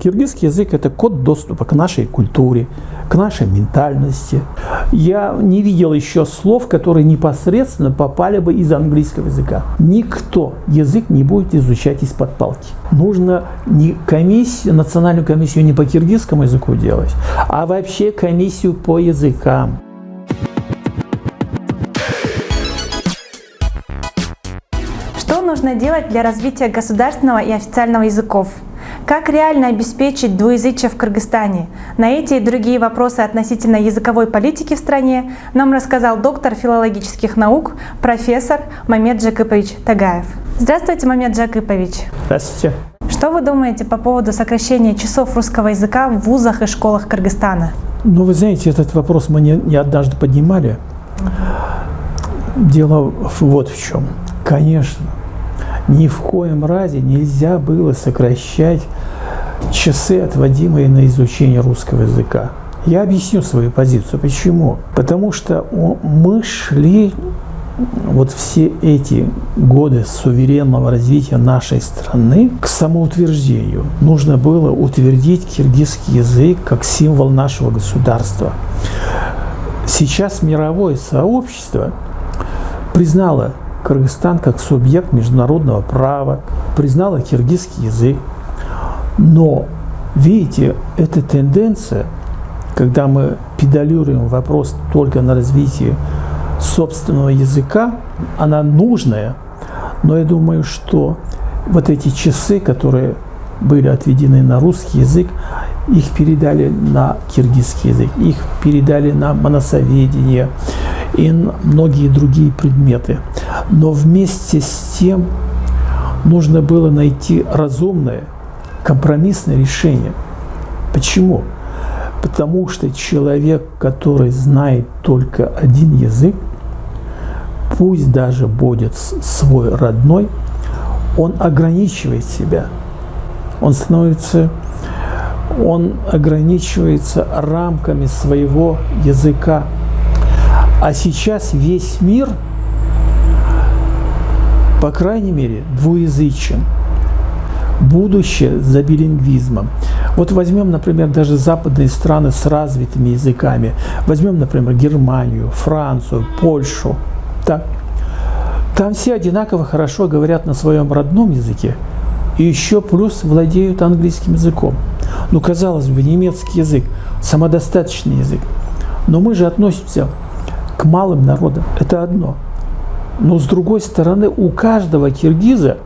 Киргизский язык – это код доступа к нашей культуре, к нашей ментальности. Я не видел еще слов, которые непосредственно попали бы из английского языка. Никто язык не будет изучать из-под палки. Нужно не национальную комиссию не по киргизскому языку делать, а вообще комиссию по языкам. Что нужно делать для развития государственного и официального языков? Как реально обеспечить двуязычие в Кыргызстане? На эти и другие вопросы относительно языковой политики в стране нам рассказал доктор филологических наук, профессор Мамед Джакыпович Тагаев. Здравствуйте, Мамед Джакыпович. Здравствуйте. Что вы думаете по поводу сокращения часов русского языка в вузах и школах Кыргызстана? Ну, вы знаете, этот вопрос мы не однажды поднимали. Дело вот в чем. Конечно, ни в коем разе нельзя было сокращать часы, отводимые на изучение русского языка. Я объясню свою позицию. Почему? Потому что мы шли вот все эти годы суверенного развития нашей страны к самоутверждению. Нужно было утвердить киргизский язык как символ нашего государства. Сейчас мировое сообщество признало Кыргызстан как субъект международного права, признала киргизский язык. Но, видите, эта тенденция, когда мы педалируем вопрос только на развитие собственного языка, она нужная. Но я думаю, что вот эти часы, которые были отведены на русский язык, их передали на киргизский язык, их передали на моносоведение и многие другие предметы. Но вместе с тем нужно было найти разумное, компромиссное решение. Почему? Потому что человек, который знает только один язык, пусть даже будет свой родной, он ограничивает себя. Он ограничивается рамками своего языка. А сейчас весь мир, по крайней мере, двуязычен. Будущее за билингвизмом. Вот возьмем, например, даже западные страны с развитыми языками. Возьмем, например, Германию, Францию, Польшу. Так. Там все одинаково хорошо говорят на своем родном языке. И еще плюс владеют английским языком. Ну, казалось бы, немецкий язык, самодостаточный язык. Но мы же относимся к малым народам. Это одно. Но с другой стороны, у каждого киргиза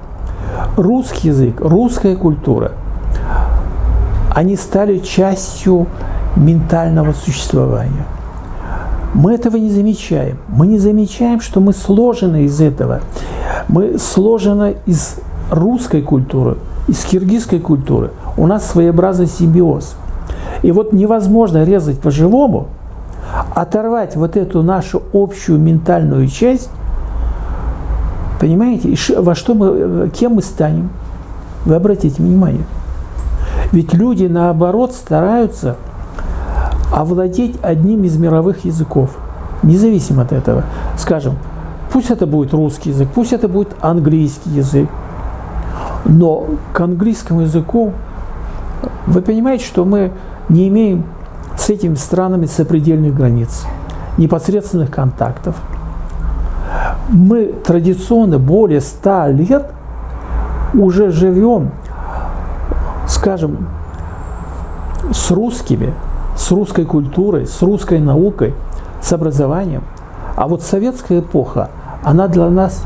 русский язык, русская культура, они стали частью ментального существования. Мы этого не замечаем. Мы не замечаем, что мы сложены из этого. Мы сложены из русской культуры, из киргизской культуры. У нас своеобразный симбиоз. И вот невозможно резать по-живому, оторвать вот эту нашу общую ментальную часть, понимаете, кем мы станем? Вы обратите внимание. Ведь люди, наоборот, стараются овладеть одним из мировых языков, независимо от этого. Скажем, пусть это будет русский язык, пусть это будет английский язык, но к английскому языку, вы понимаете, что мы не имеем с этими странами сопредельных границ, непосредственных контактов. Мы традиционно более 100 лет уже живем, скажем, с русскими, с русской культурой, с русской наукой, с образованием. А вот советская эпоха, она для нас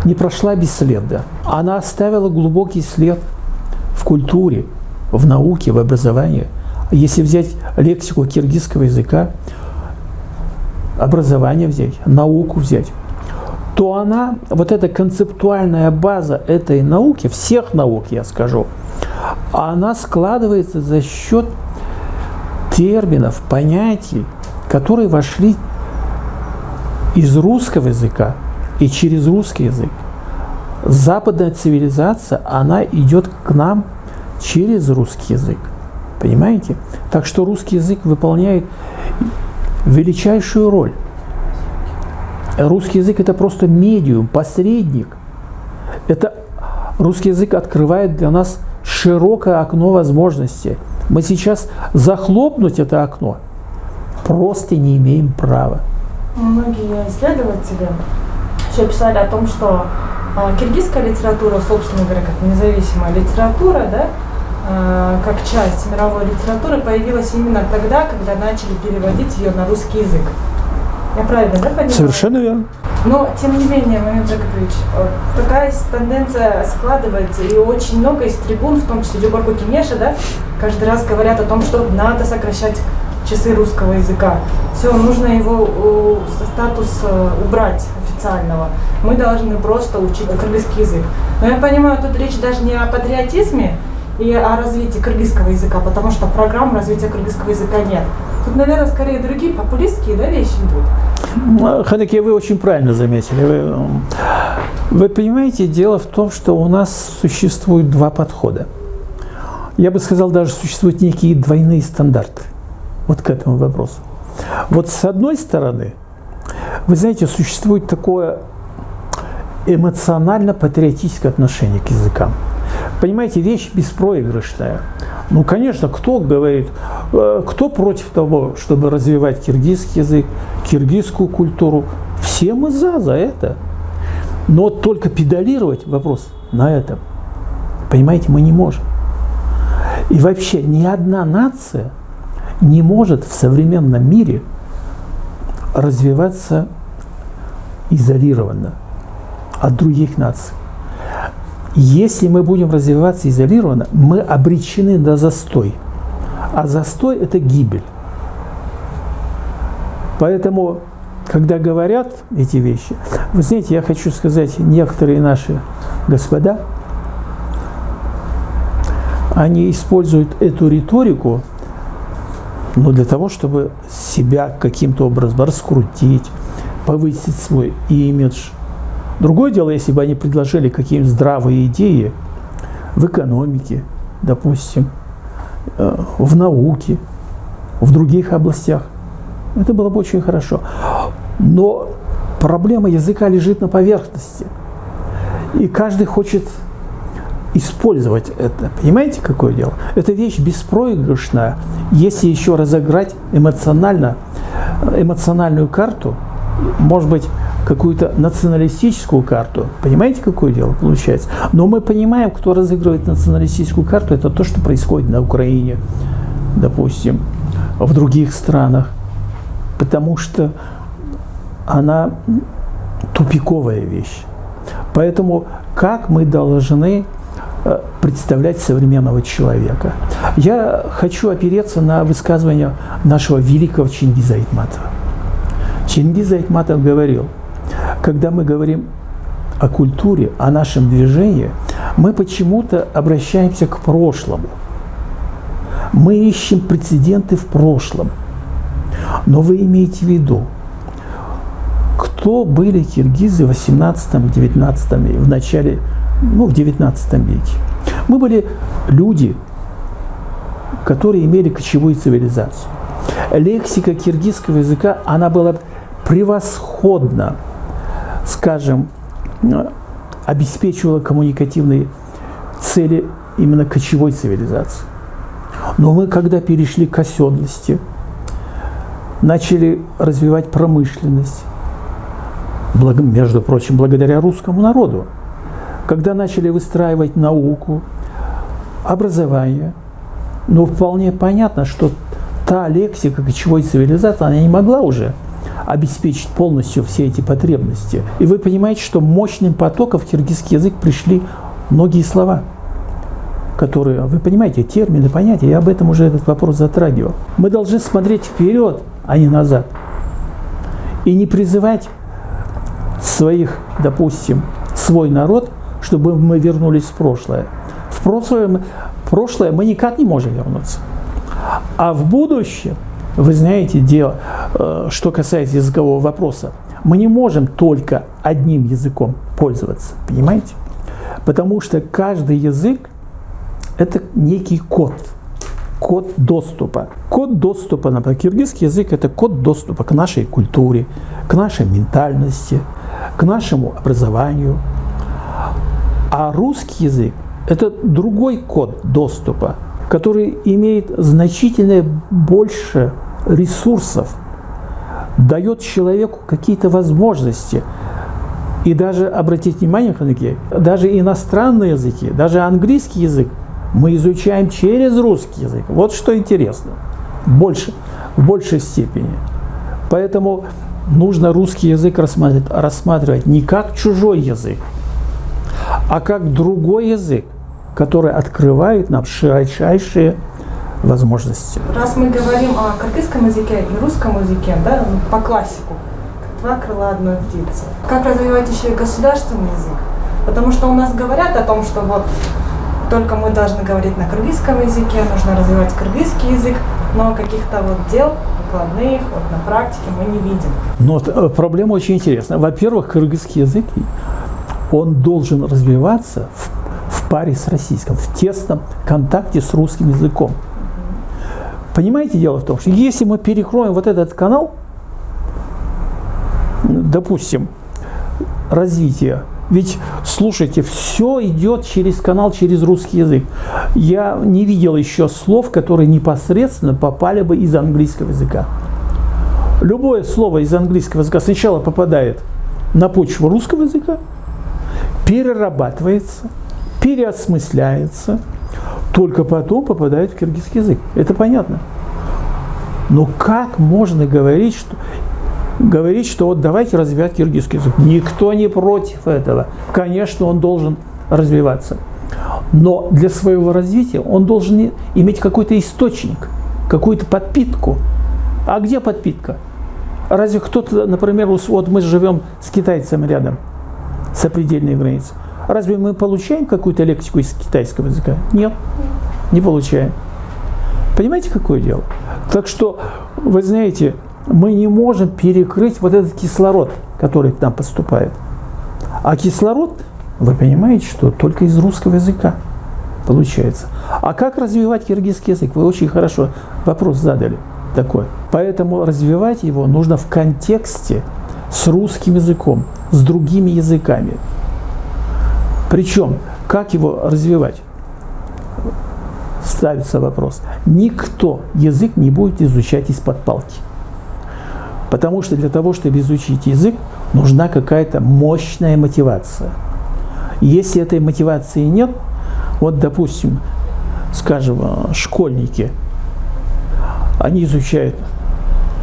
не прошла бесследно. Она оставила глубокий след в культуре, в науке, в образовании. Если взять лексику киргизского языка, образование взять, науку взять, то она, вот эта концептуальная база этой науки, всех наук, я скажу, она складывается за счет терминов, понятий, которые вошли из русского языка и через русский язык. Западная цивилизация, она идет к нам через русский язык. Понимаете? Так что русский язык выполняет величайшую роль. Русский язык – это просто медиум, посредник. Русский язык открывает для нас широкое окно возможностей. Мы сейчас захлопнуть это окно просто не имеем права. Многие исследователи еще писали о том, что киргизская литература, собственно говоря, как независимая литература, да, как часть мировой литературы, появилась именно тогда, когда начали переводить ее на русский язык. Я правильно, да, понимаю? Совершенно верно. Но, тем не менее, Мамед Джаковлевич, такая тенденция складывается, и очень много из трибун, в том числе Джубарку Кенеша, да, каждый раз говорят о том, что надо сокращать часы русского языка. Все, нужно его статус убрать официального. Мы должны просто учить кыргызский язык. Но я понимаю, тут речь даже не о патриотизме и о развитии кыргызского языка, потому что программ развития кыргызского языка нет. Тут, наверное, скорее другие популистские, да, вещи идут. Хадаки, вы очень правильно заметили. Вы понимаете, дело в том, что у нас существует два подхода. Я бы сказал, даже существуют некие двойные стандарты вот к этому вопросу. Вот с одной стороны, вы знаете, существует такое эмоционально-патриотическое отношение к языкам. Понимаете, вещь беспроигрышная. Ну, конечно, кто говорит, кто против того, чтобы развивать киргизский язык, киргизскую культуру? Все мы за это. Но только педалировать вопрос на этом, понимаете, мы не можем. И вообще ни одна нация не может в современном мире развиваться изолированно от других наций. Если мы будем развиваться изолированно, мы обречены на застой. А застой – это гибель. Поэтому, когда говорят эти вещи, вы знаете, я хочу сказать, некоторые наши господа, они используют эту риторику, но для того, чтобы себя каким-то образом раскрутить, повысить свой имидж. Другое дело, если бы они предложили какие-нибудь здравые идеи в экономике, допустим, в науке, в других областях. Это было бы очень хорошо. Но проблема языка лежит на поверхности. И каждый хочет использовать это. Понимаете, какое дело? Это вещь беспроигрышная. Если еще разыграть эмоциональную карту, может быть, какую-то националистическую карту. Понимаете, какое дело получается? Но мы понимаем, кто разыгрывает националистическую карту, это то, что происходит на Украине, допустим, в других странах. Потому что она тупиковая вещь. Поэтому как мы должны представлять современного человека? Я хочу опереться на высказывание нашего великого Чингиза Айтматова. Чингиз Айтматов говорил, когда мы говорим о культуре, о нашем движении, мы почему-то обращаемся к прошлому. Мы ищем прецеденты в прошлом. Но вы имеете в виду, кто были киргизы в 18-19 в начале, в 19 веке? Мы были люди, которые имели кочевую цивилизацию. Лексика киргизского языка, она была превосходно, скажем, обеспечивала коммуникативные цели именно кочевой цивилизации. Но мы, когда перешли к оседлости, начали развивать промышленность, между прочим, благодаря русскому народу, когда начали выстраивать науку, образование, вполне понятно, что та лексика кочевой цивилизации, она не могла уже обеспечить полностью все эти потребности. И вы понимаете, что мощным потоком в киргизский язык пришли многие слова, которые, вы понимаете, термины, понятия, я об этом уже этот вопрос затрагивал. Мы должны смотреть вперед, а не назад. И не призывать допустим, свой народ, чтобы мы вернулись в прошлое. В прошлое мы никак не можем вернуться. А в будущем, вы знаете, дело, что касается языкового вопроса, мы не можем только одним языком пользоваться, понимаете? Потому что каждый язык – это некий код доступа. Код доступа, например, киргизский язык – это код доступа к нашей культуре, к нашей ментальности, к нашему образованию. А русский язык – это другой код доступа, который имеет значительно больше ресурсов, дает человеку какие-то возможности. И даже, обратите внимание, даже иностранные языки, даже английский язык мы изучаем через русский язык. Вот что интересно, в большей степени. Поэтому нужно русский язык рассматривать не как чужой язык, а как другой язык, который открывает нам широчайшие возможности. Раз мы говорим о кыргызском языке и русском языке, да, по классику, два крыла одной птицы, как развивать еще и государственный язык? Потому что у нас говорят о том, что вот только мы должны говорить на кыргызском языке, нужно развивать кыргызский язык, но каких-то вот дел прикладных вот на практике мы не видим. Но проблема очень интересная. Во-первых, кыргызский язык, он должен развиваться в паре с российским, в тесном контакте с русским языком. Понимаете, дело в том, что если мы перекроем вот этот канал, допустим, развитие, ведь, слушайте, все идет через канал, через русский язык. Я не видел еще слов, которые непосредственно попали бы из английского языка. Любое слово из английского языка сначала попадает на почву русского языка, перерабатывается, переосмысляется, только потом попадает в киргизский язык. Это понятно. Но как можно говорить, что вот давайте развивать киргизский язык? Никто не против этого. Конечно, он должен развиваться. Но для своего развития он должен иметь какой-то источник, какую-то подпитку. А где подпитка? Разве кто-то, например, вот мы живем с китайцами рядом, сопредельной границы. Разве мы получаем какую-то лексику из китайского языка? Нет, не получаем. Понимаете, какое дело? Так что, вы знаете, мы не можем перекрыть вот этот кислород, который к нам поступает. А кислород, вы понимаете, что только из русского языка получается. А как развивать киргизский язык? Вы очень хорошо вопрос задали такой. Поэтому развивать его нужно в контексте с русским языком, с другими языками. Причем, как его развивать? Ставится вопрос. Никто язык не будет изучать из-под палки. Потому что для того, чтобы изучить язык, нужна какая-то мощная мотивация. Если этой мотивации нет, вот, допустим, скажем, школьники, они изучают,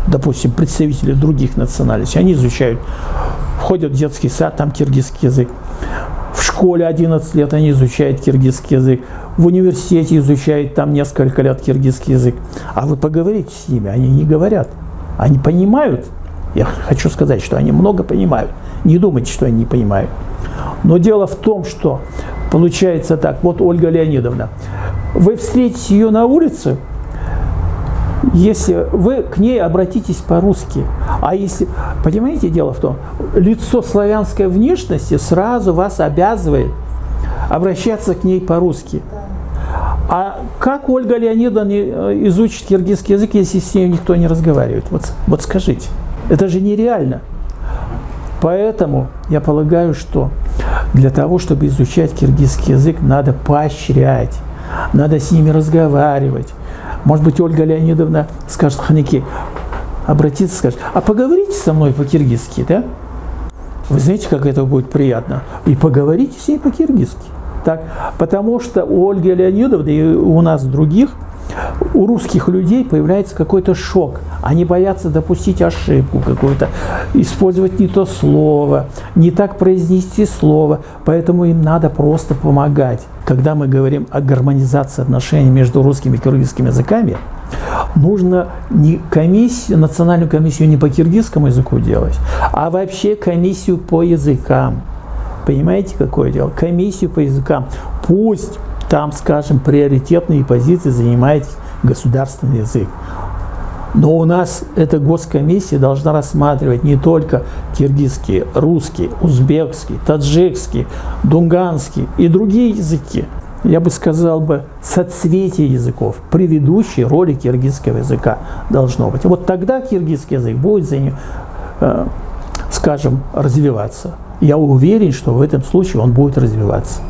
допустим, представители других национальностей, они изучают, входят в детский сад, там киргизский язык. В школе 11 лет они изучают киргизский язык, в университете изучают там несколько лет киргизский язык. А вы поговорите с ними, они не говорят. Они понимают, я хочу сказать, что они много понимают. Не думайте, что они не понимают. Но дело в том, что получается так, вот Ольга Леонидовна, вы встретите ее на улице, если вы к ней обратитесь по-русски. А если, понимаете, дело в том, лицо славянской внешности сразу вас обязывает обращаться к ней по-русски. А как Ольга Леонидовна изучит киргизский язык, если с ней никто не разговаривает? Вот скажите, это же нереально. Поэтому я полагаю, что для того, чтобы изучать киргизский язык, надо поощрять, надо с ними разговаривать. Может быть, Ольга Леонидовна скажет Ханике, обратится, скажет, а поговорите со мной по-киргизски, да? Вы знаете, как это будет приятно. И поговорите с ней по-киргизски. Так? Потому что у Ольги Леонидовны и у нас других, у русских людей появляется какой-то шок. Они боятся допустить ошибку какую-то, использовать не то слово, не так произнести слово. Поэтому им надо просто помогать. Когда мы говорим о гармонизации отношений между русским и киргизским языками, нужно не национальную комиссию не по киргизскому языку делать, а вообще комиссию по языкам. Понимаете, какое дело? Комиссию по языкам. Пусть там, скажем, приоритетные позиции занимает государственный язык. Но у нас эта госкомиссия должна рассматривать не только киргизский, русский, узбекский, таджикский, дунганский и другие языки. Я бы сказал, соцветие языков при ведущей роли киргизского языка должно быть. Вот тогда киргизский язык будет, скажем, развиваться. Я уверен, что в этом случае он будет развиваться.